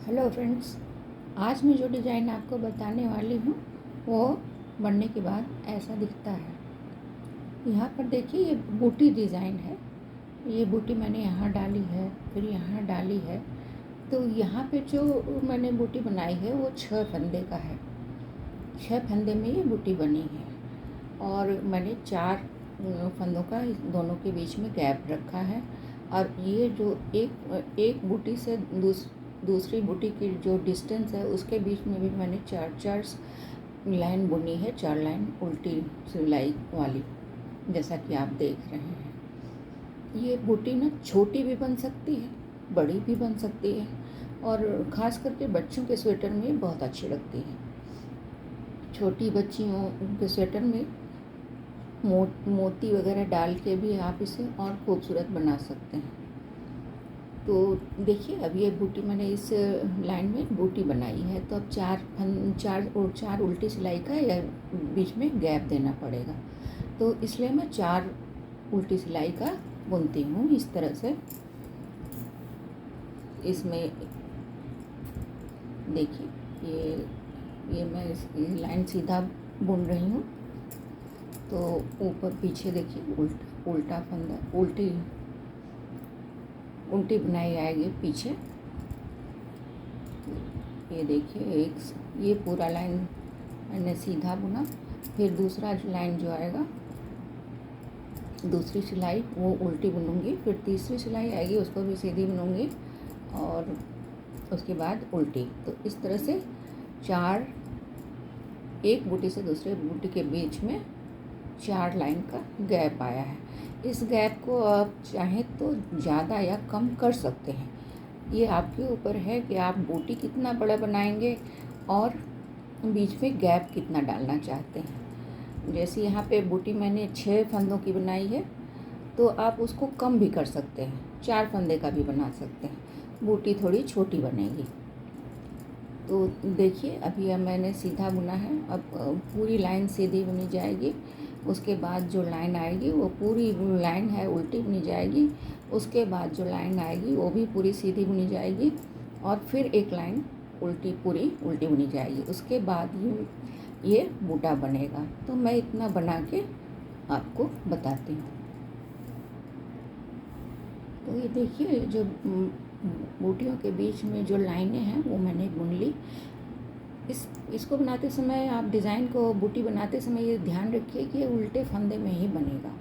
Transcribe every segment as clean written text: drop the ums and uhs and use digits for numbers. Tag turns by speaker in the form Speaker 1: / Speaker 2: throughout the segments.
Speaker 1: Hello friends, आज मैं जो डिज़ाइन आपको बताने वाली हूँ वो बनने के बाद ऐसा दिखता है। यहाँ पर देखिए, ये बूटी डिज़ाइन है। ये बूटी मैंने यहाँ डाली है, फिर यहाँ डाली है। तो यहाँ पे जो मैंने बूटी बनाई है वो 6 फंदे का है। 6 फंदे में ये बूटी बनी है और मैंने 4 फंदों का इस दोनों के बीच में गैप रखा है। और ये जो एक बूटी से दूसरी बूटी की जो डिस्टेंस है उसके बीच में भी मैंने 4 लाइन बुनी है, 4 लाइन उल्टी सिलाई वाली, जैसा कि आप देख रहे हैं। ये बूटी ना छोटी भी बन सकती है, बड़ी भी बन सकती है और ख़ास करके बच्चों के स्वेटर में बहुत अच्छी लगती है। छोटी बच्चियों के स्वेटर में मोती वगैरह डाल के भी आप इसे और खूबसूरत बना सकते हैं। तो देखिए, अब ये बूटी मैंने इस लाइन में बूटी बनाई है, तो अब चार उल्टी सिलाई का या बीच में गैप देना पड़ेगा। तो इसलिए मैं 4 उल्टी सिलाई का बुनती हूँ इस तरह से। इसमें देखिए, ये मैं ये लाइन सीधा बुन रही हूँ, तो ऊपर पीछे देखिए उल्टा फंदा उल्टी बनाई आएगी पीछे। ये देखिए, ये पूरा लाइन मैंने सीधा बुना, फिर दूसरा लाइन जो आएगा, दूसरी सिलाई वो उल्टी बुनूंगी, फिर तीसरी सिलाई आएगी उसको भी सीधी बुनूंगी और उसके बाद उल्टी। तो इस तरह से एक बूटी से दूसरे बूटी के बीच में 4 लाइन का गैप आया है। इस गैप को आप चाहें तो ज़्यादा या कम कर सकते हैं, ये आपके ऊपर है कि आप बूटी कितना बड़ा बनाएंगे और बीच में गैप कितना डालना चाहते हैं। जैसे यहाँ पे बूटी मैंने 6 फंदों की बनाई है, तो आप उसको कम भी कर सकते हैं, 4 फंदे का भी बना सकते हैं, बूटी थोड़ी छोटी बनेगी। तो देखिए, अभी मैंने सीधा बुना है। अब पूरी लाइन सीधी बुनी जाएगी, उसके बाद जो लाइन आएगी वो पूरी लाइन है उल्टी बुनी जाएगी, उसके बाद जो लाइन आएगी वो भी पूरी सीधी बुनी जाएगी और फिर एक लाइन पूरी उल्टी बुनी जाएगी। उसके बाद ये बूटा बनेगा। तो मैं इतना बना के आपको बताती हूँ। तो ये देखिए, जो बूटियों के बीच में जो लाइनें हैं वो मैंने बुन ली। इसको बनाते समय आप डिज़ाइन को बूटी बनाते समय ये ध्यान रखिए कि ये उल्टे फंदे में ही बनेगा।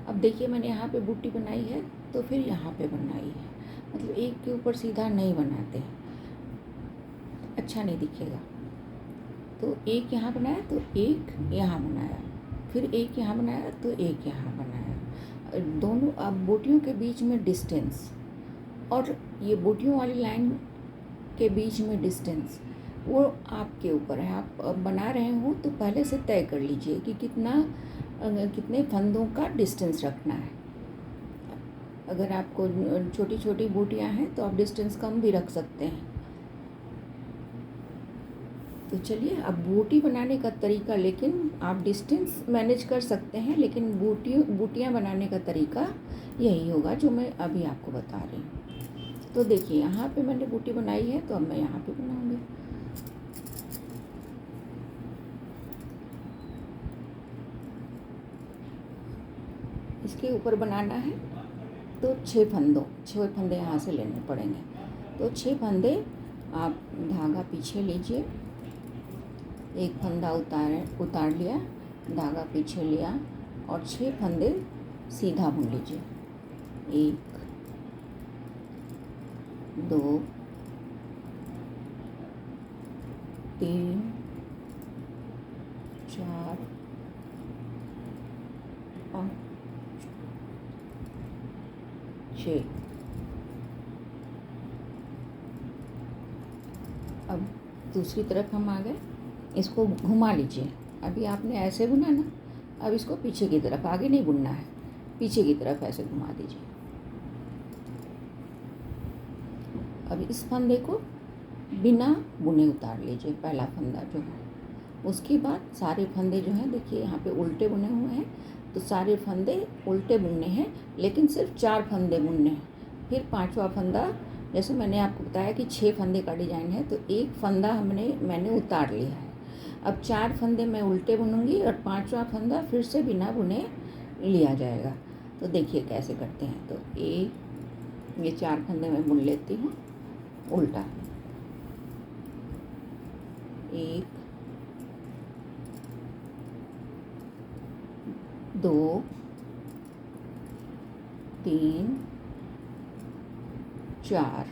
Speaker 1: अब देखिए, मैंने यहाँ पे बूटी बनाई है तो फिर यहाँ पे बनाई है, मतलब एक के ऊपर सीधा नहीं बनाते, अच्छा नहीं दिखेगा। तो एक यहाँ बनाया तो एक यहाँ बनाया, फिर एक यहाँ बनाया तो एक यहाँ बनाया। दोनों अब बूटियों के बीच में डिस्टेंस और ये बूटियों वाली लाइन के बीच में डिस्टेंस वो आपके ऊपर है। आप बना रहे हो तो पहले से तय कर लीजिए कि कितने फंदों का डिस्टेंस रखना है। अगर आपको छोटी छोटी बूटियां हैं तो आप डिस्टेंस कम भी रख सकते हैं। तो चलिए, अब बूटी बनाने का तरीका, लेकिन आप डिस्टेंस मैनेज कर सकते हैं, लेकिन बूटियां बनाने का तरीका यही होगा जो मैं अभी आपको बता रही हूँ। तो देखिए, यहाँ पे मैंने बूटी बनाई है, तो अब मैं यहाँ पे बनाऊँगी। इसके ऊपर बनाना है तो 6 फंदे यहाँ से लेने पड़ेंगे। तो 6 फंदे आप धागा पीछे लीजिए, एक फंदा उतार लिया, धागा पीछे लिया और 6 फंदे सीधा बुन लीजिए। 1 2 3 4 5 6। अब दूसरी तरफ हम आ गए, इसको घुमा लीजिए। अभी आपने ऐसे बुना ना, अब इसको पीछे की तरफ, आगे नहीं बुनना है, पीछे की तरफ ऐसे घुमा दीजिए। अब इस फंदे को बिना बुने उतार लीजिए, पहला फंदा जो है। उसके बाद सारे फंदे जो हैं, देखिए यहाँ पे उल्टे बुने हुए हैं, तो सारे फंदे उल्टे बुनने हैं, लेकिन सिर्फ 4 फंदे बुनने हैं। फिर 5वां फंदा जैसे मैंने आपको बताया कि 6 फंदे का डिज़ाइन है, तो एक फंदा मैंने उतार लिया है। अब 4 फंदे मैं उल्टे बुनूंगी और 5वां फंदा फिर से बिना बुने लिया जाएगा। तो देखिए कैसे करते हैं। तो ये 4 फंदे मैं बुन लेती हूँ उल्टा। 1 2 3 4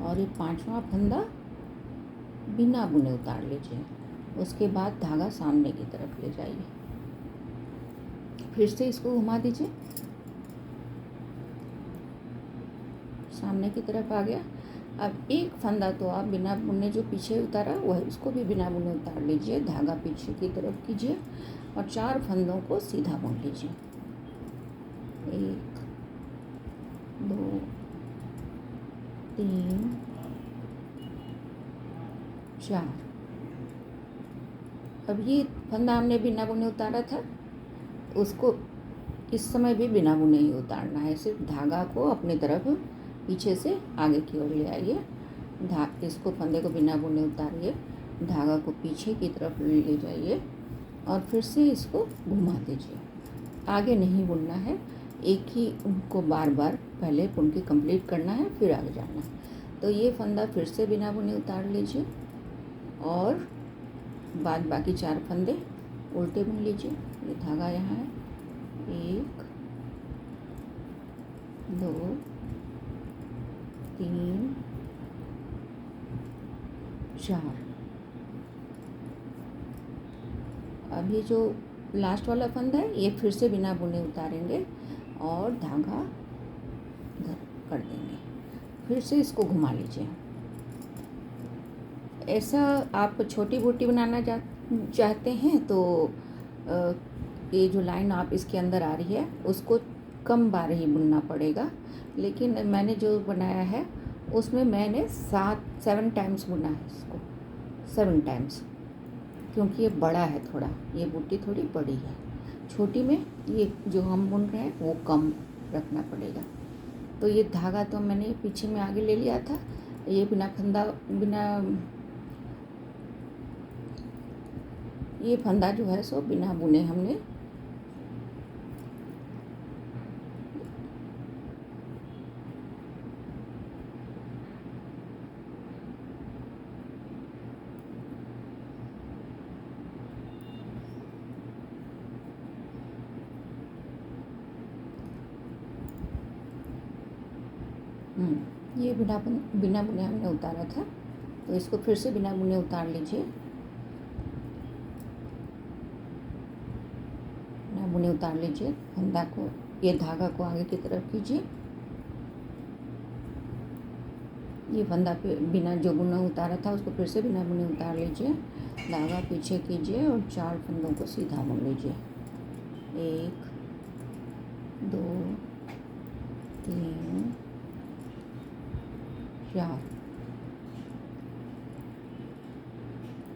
Speaker 1: और ये 5वां फंदा बिना बुने उतार लीजिए। उसके बाद धागा सामने की तरफ ले जाइए, फिर से इसको घुमा दीजिए, सामने की तरफ आ गया। अब एक फंदा तो आप बिना बुने जो पीछे उतारा वह उसको भी बिना बुने उतार लीजिए, धागा पीछे की तरफ कीजिए और 4 फंदों को सीधा बुन लीजिए। 1 2 3 4। अब ये फंदा हमने बिना बुने उतारा था, उसको इस समय भी बिना बुने ही उतारना है। सिर्फ धागा को अपनी तरफ पीछे से आगे की ओर ले आइए, इसको फंदे को बिना बुने उतारिए, धागा को पीछे की तरफ ले जाइए और फिर से इसको घुमा दीजिए। आगे नहीं बुनना है, एक ही उनको बार बार पहले बुन के कंप्लीट करना है, फिर आगे जाना है। तो ये फंदा फिर से बिना बुने उतार लीजिए और बाद बाकी 4 फंदे उल्टे बुन लीजिए। ये धागा यहाँ है, 1 2 3 4। अब ये जो लास्ट वाला फंदा है ये फिर से बिना बुने उतारेंगे और धागा इधर कर देंगे, फिर से इसको घुमा लीजिए। ऐसा आप छोटी बूटी बनाना चाहते हैं तो ये जो लाइन आप इसके अंदर आ रही है उसको कम बार ही बुनना पड़ेगा, लेकिन मैंने जो बनाया है उसमें मैंने 7 टाइम्स बुना है इसको, 7 टाइम्स, क्योंकि ये बड़ा है थोड़ा, ये बूटी थोड़ी बड़ी है। छोटी में ये जो हम बुन रहे हैं वो कम रखना पड़ेगा। तो ये धागा तो मैंने पीछे में आगे ले लिया था, ये ये फंदा जो है सो बिना बुने हमने ये बिना बुने हमने उतारा था, तो इसको फिर से बिना बुने उतार लीजिए। बिना बुने उतार लीजिए, फंदा को, ये धागा को आगे की तरफ कीजिए। ये फंदा पे बिना जो बुना उतारा था उसको फिर से बिना बुने उतार लीजिए, धागा पीछे कीजिए और 4 फंदों को सीधा बुन लीजिए। 1 2 3 4।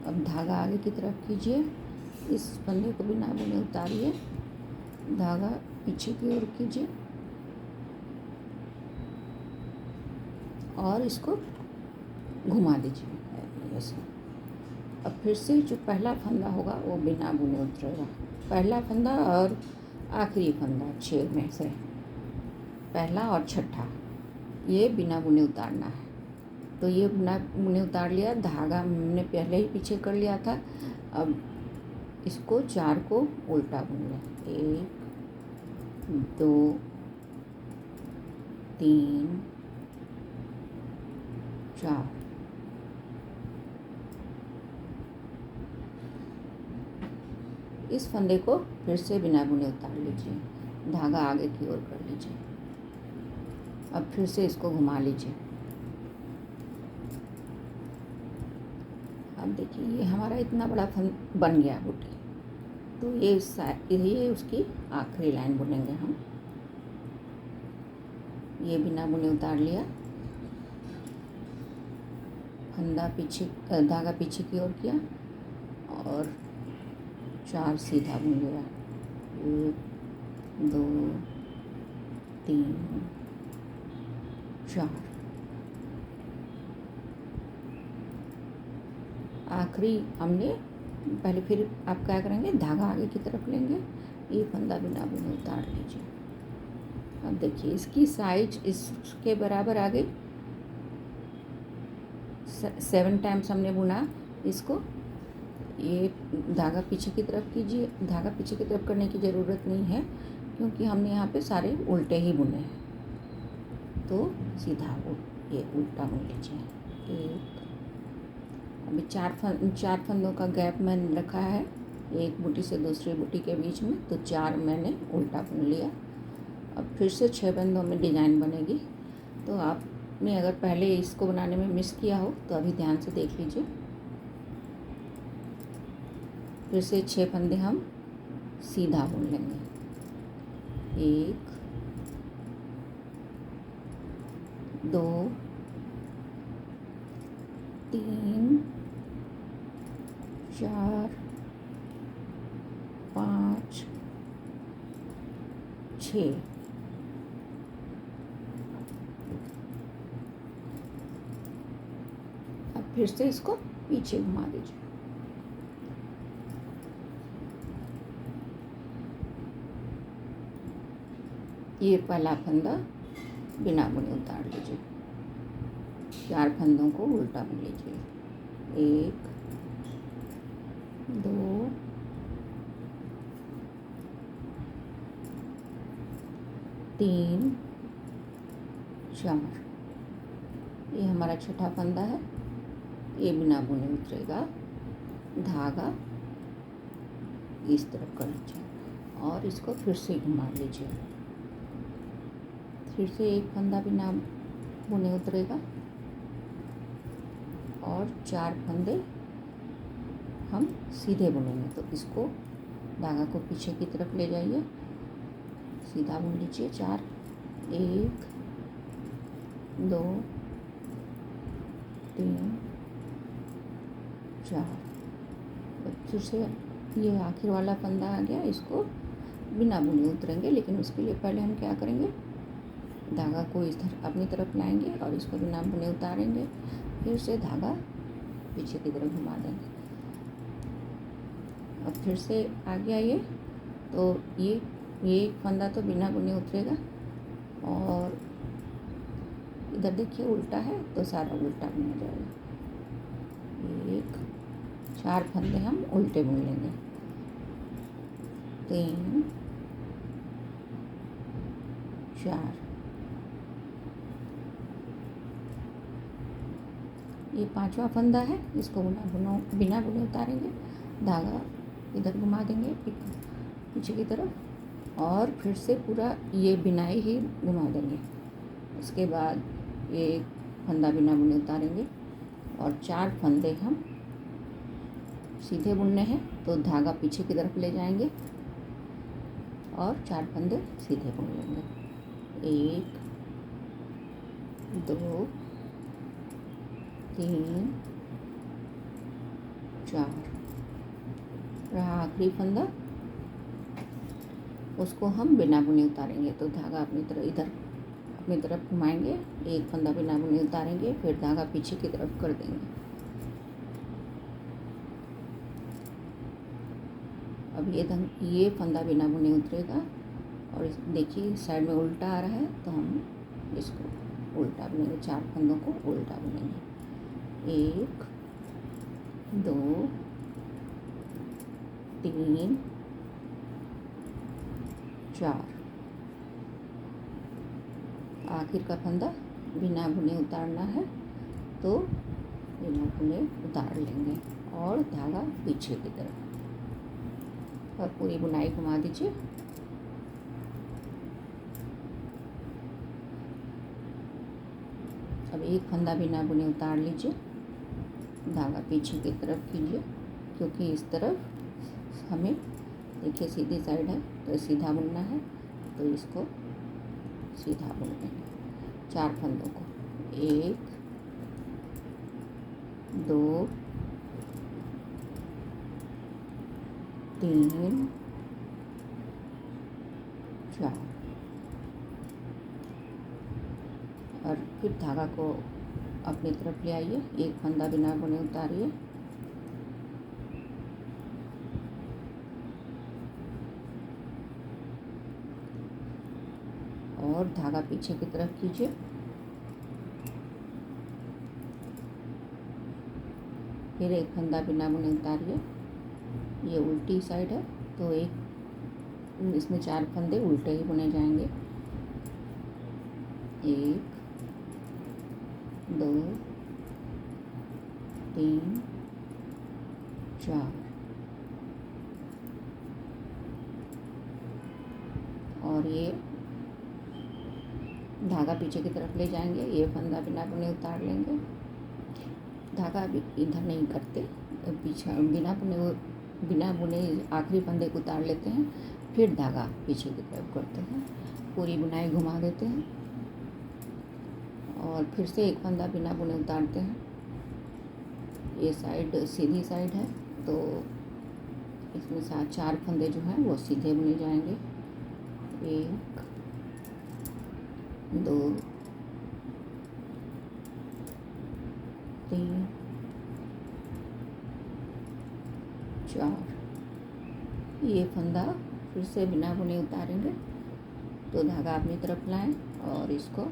Speaker 1: अब धागा आगे की तरफ कीजिए, इस फंदे को बिना बुने उतारिए, धागा पीछे की ओर कीजिए और इसको घुमा दीजिए ऐसे। अब फिर से जो पहला फंदा होगा वो बिना बुने उतरेगा, पहला फंदा और आखिरी फंदा 6 में से पहला और छठा ये बिना बुने उतारना है। तो ये बिना बुने उतार लिया, धागा हमने पहले ही पीछे कर लिया था। अब इसको 4 को उल्टा बुन लें, 1 2 3 4। इस फंदे को फिर से बिना बुने उतार लीजिए, धागा आगे की ओर कर लीजिए। अब फिर से इसको घुमा लीजिए। अब देखिए ये हमारा इतना बड़ा फंद बन गया बूटी। तो ये उसकी आखिरी लाइन बुनेंगे हम। ये बिना बुने उतार लिया, फंदा पीछे, धागा पीछे की ओर किया और 4 सीधा बुन लिया, 1 2 3 4। आखिरी हमने पहले, फिर आप क्या करेंगे, धागा आगे की तरफ लेंगे, ये फंदा बिना बुने उतार लीजिए। अब देखिए इसकी साइज इसके बराबर आ गई। 7 टाइम्स हमने बुना इसको। ये धागा पीछे की तरफ कीजिए। धागा पीछे की तरफ करने की ज़रूरत नहीं है क्योंकि हमने यहाँ पे सारे उल्टे ही बुने हैं। तो सीधा ये उल्टा बुन लीजिए। एक, अभी 4 फंदों का गैप मैंने रखा है एक बूटी से दूसरी बूटी के बीच में, तो 4 मैंने उल्टा बुन लिया। अब फिर से 6 फंदों में डिज़ाइन बनेगी। तो आपने अगर पहले इसको बनाने में मिस किया हो तो अभी ध्यान से देख लीजिए। फिर से 6 फंदे हम सीधा बुन लेंगे। 1, 2, 3, 4, 5, 6। अब फिर से इसको पीछे घुमा दीजिए। ये पहला फंदा बिना बुने उतार लीजिए। 4 फंदों को उल्टा बुन लीजिए। 1, 2, 3, 4। ये हमारा छठा फंदा है। ये बिना बुने उतरेगा। धागा इस तरफ कर लीजिए और इसको फिर से घुमा लीजिए। फिर से एक फंदा बिना बुने उतरेगा और 4 फंदे हम सीधे बुनेंगे। तो इसको धागा को पीछे की तरफ ले जाइए, सीधा बुन लीजिए। 4, 1, 2, 3, 4। फिर से ये आखिर वाला फंदा आ गया, इसको बिना बुने उतरेंगे, लेकिन उसके लिए पहले हम क्या करेंगे, धागा को इस तरफ अपनी तरफ लाएंगे और इसको बिना बुने उतारेंगे। फिर से धागा पीछे की तरफ घुमा देंगे। अब फिर से आ गया ये। तो ये एक फंदा तो बिना बुने उतरेगा और इधर देखिए उल्टा है तो सारा उल्टा बुना जाएगा। 4 फंदे हम उल्टे बुन लेंगे। 3, 4। ये 5वां फंदा है, इसको बिना बुने उतारेंगे। धागा इधर घुमा देंगे पीछे की तरफ और फिर से पूरा ये बिनाई ही घुमा देंगे। उसके बाद ये एक फंदा बिना बुने उतारेंगे और 4 फंदे हम सीधे बुनने हैं, तो धागा पीछे की तरफ ले जाएंगे और 4 फंदे सीधे बुन लेंगे। 1, 2, 3, 4। रहा आखिरी फंदा, उसको हम बिना बुने उतारेंगे। तो धागा अपनी तरफ घुमाएंगे, एक फंदा बिना बुने उतारेंगे, फिर धागा पीछे की तरफ कर देंगे। अब ये फंदा बिना बुने उतरेगा और देखिए साइड में उल्टा आ रहा है, तो हम इसको उल्टा बुनेंगे। 4 फंदों को उल्टा बुनेंगे। 1, 2, 3, 4। आखिर का फंदा बिना बुने उतारना है, तो बिना बुने उतार लेंगे और धागा पीछे की तरफ और पूरी बुनाई घुमा दीजिए। अब एक फंदा बिना बुने उतार लीजिए, धागा पीछे की तरफ कीजिए, क्योंकि इस तरफ हमें देखिए सीधी साइड है तो सीधा बुनना है, तो इसको सीधा बुन लेंगे। 4 फंदों को 1, 2, 3, 4। और फिर धागा को अपनी तरफ ले आइए, एक फंदा बिना बुने उतारिए, और धागा पीछे की तरफ कीजिए, फिर एक फंदा बिना बुने उतारिए। ये उल्टी साइड है तो एक इसमें 4 फंदे उल्टे ही बुने जाएंगे। 1 2 3 4 और ये धागा पीछे की तरफ ले जाएंगे, ये फंदा बिना बुने उतार लेंगे। धागा अभी इधर नहीं करते, पीछे बिना बुने आखिरी फंदे को उतार लेते हैं, फिर धागा पीछे की तरफ करते हैं, पूरी बुनाई घुमा देते हैं और फिर से एक फंदा बिना बुने उतारते हैं। ये साइड सीधी साइड है तो इसमें 4 फंदे जो हैं वो सीधे बुने जाएंगे। 1 2 3 4। ये फंदा फिर से बिना बुने उतारेंगे तो धागा अपनी तरफ लाएं और इसको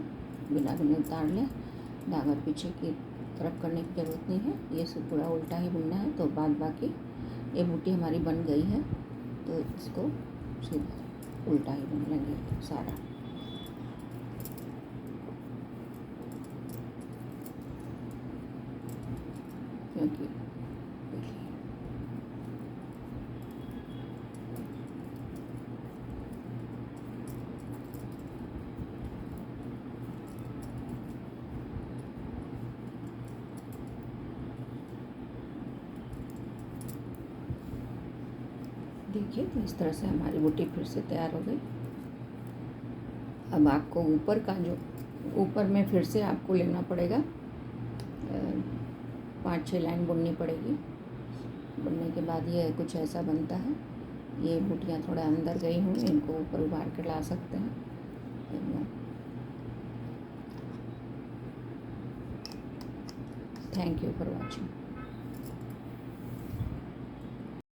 Speaker 1: बिना बुने उतार लें। धागा पीछे की तरफ करने की ज़रूरत नहीं है, ये सब पूरा उल्टा ही बुनना है। तो बाद बाकी ये बूटी हमारी बन गई है तो इसको सीधा उल्टा ही बुन लेंगे सारा। क्योंकि देखिए तो इस तरह से हमारी बूटी फिर से तैयार हो गई। अब आपको ऊपर में फिर से आपको लेना पड़ेगा, 5-6 लाइन बुननी पड़ेगी। बुनने के बाद ये कुछ ऐसा बनता है। ये बूटियाँ थोड़ा अंदर गई हुई, इनको ऊपर उभार कर ला सकते हैं। Thank you for watching.